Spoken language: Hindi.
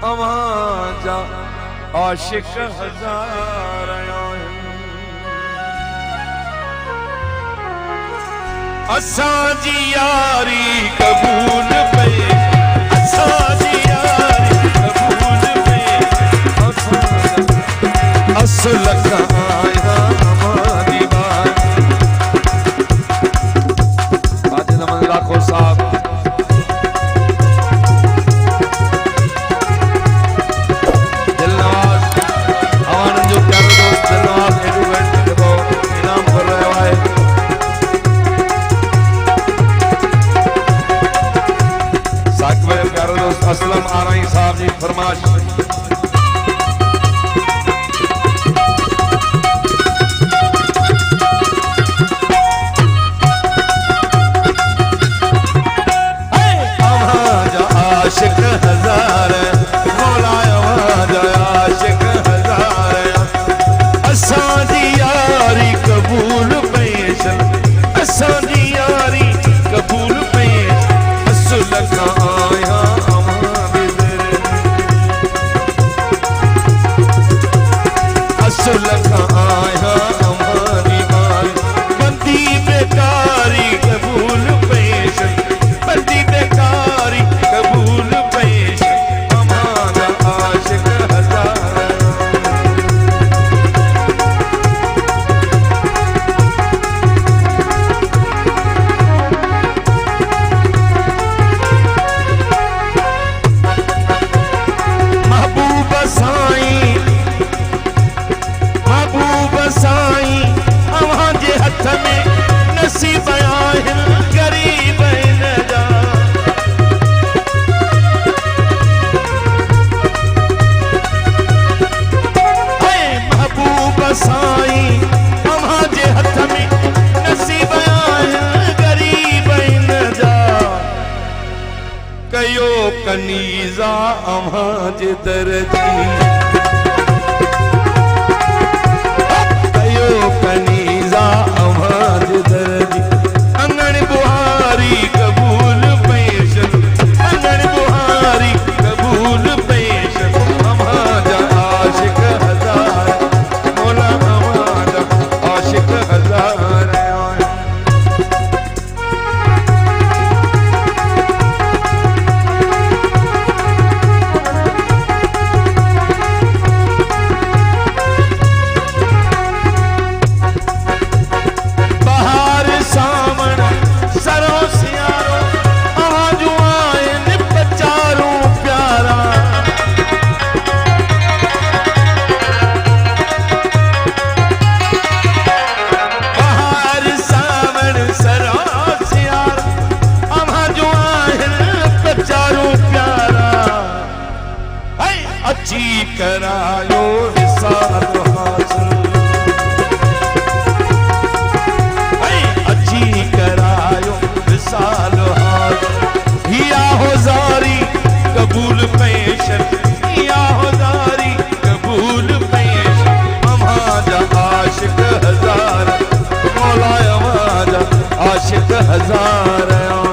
अवाजा आशिक हजार असां जी यारी कबूल पे असां जी यारी कबूल पे असल आया हमारी बात बातें नमन लाखों साहब असलम आरई साहब जी फरमाश आशिक हजार मौला आशिक हजार असां जी यारी कबूल पेश असां जी यारी कबूल पेश असल आया आया हमारी बात बंदी बेकारी कबूल पेश बंदी बेकारी कबूल पेश हमारा आशिक हजार महबूब साईं साईं अवां जे हथ में नसीब आहिन गरीब न जा महबूब साईं अवां जे हथ में नसीब आहिन गरीब न जा कयो कनीज़ा अवां जे दर जी कनीज़ा आवाज दर्जी अंगन बुहारी कबूल पेश अंगन बुहारी कबूल पेश हमारा आशिक हजार मौला हमारा आशिक हजार करायो विसाल हासिल अच्छी करायो विसाल हासिल हिया हो जारी कबूल पेश हिया हो जारी कबूल पेश हमारा आशिक हजार मौला हमारा आशिक हजार